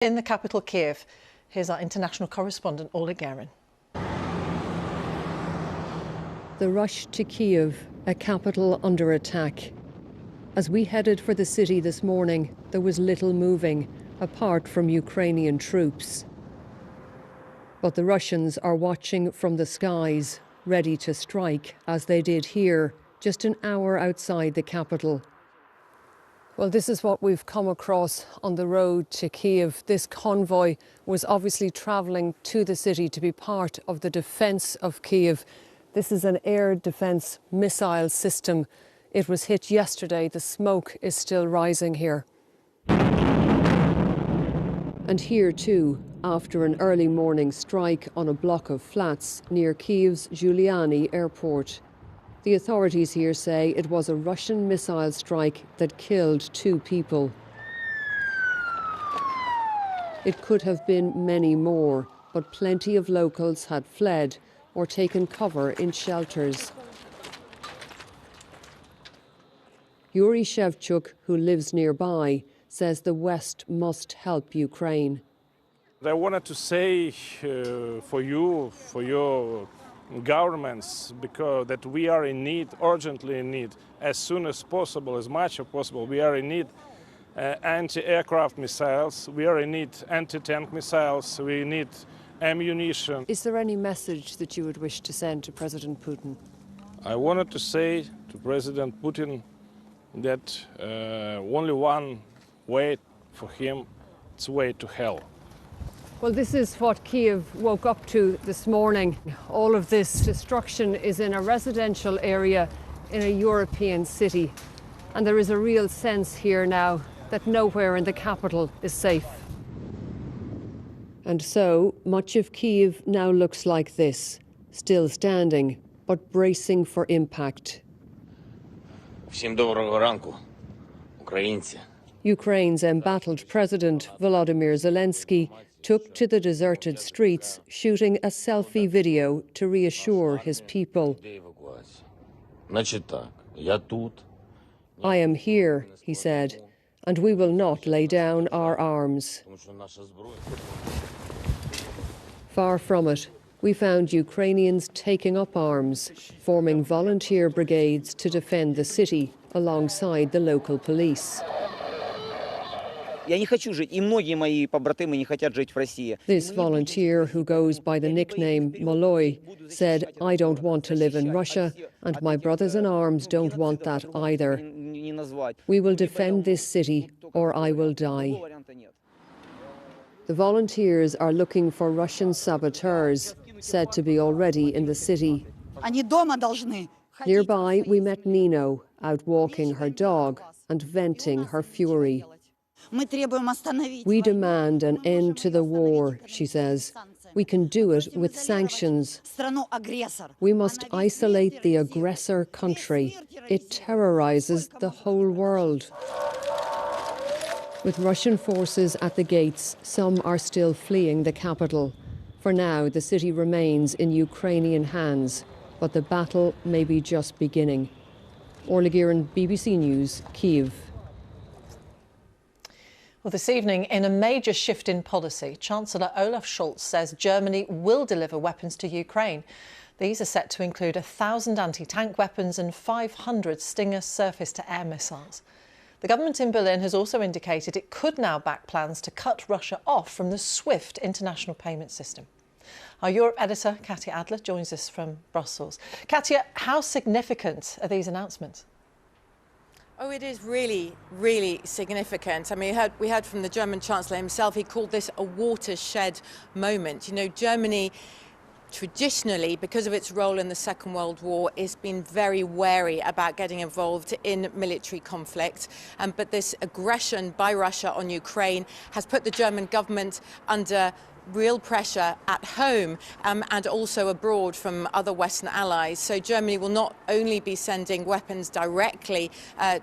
In the capital, Kyiv, here's our international correspondent, Oleg Guerin. The rush to Kyiv, a capital under attack. As we headed for the city this morning, there was little moving, apart from Ukrainian troops. But the Russians are watching from the skies, ready to strike, as they did here, just an hour outside the capital. Well, this is what we've come across on the road to Kyiv. This convoy was obviously travelling to the city to be part of the defence of Kyiv. This is an air defence missile system. It was hit yesterday. The smoke is still rising here. And here too, after an early morning strike on a block of flats near Kyiv's Giuliani airport. The authorities here say it was a Russian missile strike that killed 2 people. It could have been many more, but plenty of locals had fled or taken cover in shelters. Yuri Shevchuk, who lives nearby, says the West must help Ukraine. I wanted to say for your governments, because that we are in need, urgently in need, as soon as possible, as much as possible. We are in need anti-aircraft missiles, we are in need anti-tank missiles, we need ammunition. Is there any message that you would wish to send to President Putin? I wanted to say to President Putin that only one way for him, it's way to hell. Well, this is what Kyiv woke up to this morning. All of this destruction is in a residential area in a European city. And there is a real sense here now that nowhere in the capital is safe. And so much of Kyiv now looks like this, still standing, but bracing for impact. Всім доброго ранку, українці. Ukraine's embattled president, Volodymyr Zelensky, took to the deserted streets, shooting a selfie video to reassure his people. I am here, he said, and we will not lay down our arms. Far from it, we found Ukrainians taking up arms, forming volunteer brigades to defend the city alongside the local police. This volunteer, who goes by the nickname Maloy, said, "I don't want to live in Russia, and my brothers in arms don't want that either. We will defend this city, or I will die." The volunteers are looking for Russian saboteurs, said to be already in the city. Nearby, we met Nino, out walking her dog and venting her fury. We demand an end to the war, she says. We can do it with sanctions. We must isolate the aggressor country. It terrorizes the whole world. With Russian forces at the gates, some are still fleeing the capital. For now, the city remains in Ukrainian hands, but the battle may be just beginning. Oleg Guerin, BBC News, Kyiv. Well, this evening, in a major shift in policy, Chancellor Olaf Scholz says Germany will deliver weapons to Ukraine. These are set to include 1,000 anti-tank weapons and 500 Stinger surface-to-air missiles. The government in Berlin has also indicated it could now back plans to cut Russia off from the SWIFT international payment system. Our Europe editor, Katya Adler, joins us from Brussels. Katya, how significant are these announcements? Oh, it is really, really significant. I mean, we heard from the German Chancellor himself. He called this a watershed moment. You know, Germany traditionally, because of its role in the Second World War, has been very wary about getting involved in military conflict. But this aggression by Russia on Ukraine has put the German government under real pressure at home and also abroad from other Western allies. So Germany will not only be sending weapons directly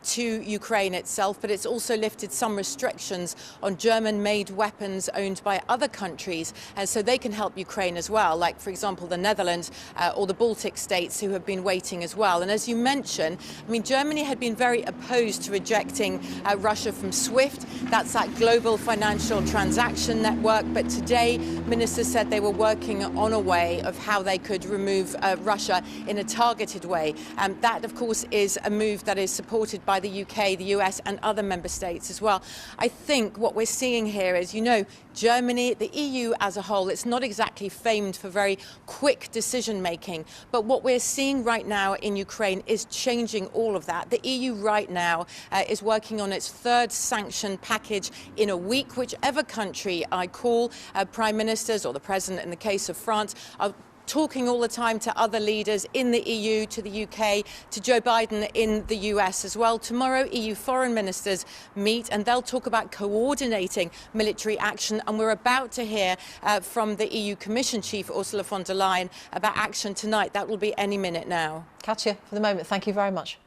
to Ukraine itself, but it's also lifted some restrictions on German-made weapons owned by other countries, so they can help Ukraine as well, like, for example, the Netherlands or the Baltic states, who have been waiting as well. And as you mentioned, I mean, Germany had been very opposed to rejecting Russia from SWIFT. That's that global financial transaction network. But today, ministers said they were working on a way of how they could remove Russia in a targeted way. That, of course, is a move that is supported by the UK, the US and other member states as well. I think what we're seeing here is, you know, Germany, the EU as a whole, it's not exactly famed for very quick decision making. But what we're seeing right now in Ukraine is changing all of that. The EU right now is working on its third sanction package in a week. Whichever country I call, prime ministers or the president in the case of France, are talking all the time to other leaders in the EU, to the UK, to Joe Biden in the US as well. Tomorrow, EU foreign ministers meet and they'll talk about coordinating military action. And we're about to hear from the EU Commission Chief, Ursula von der Leyen, about action tonight. That will be any minute now. Katya, for the moment, thank you very much.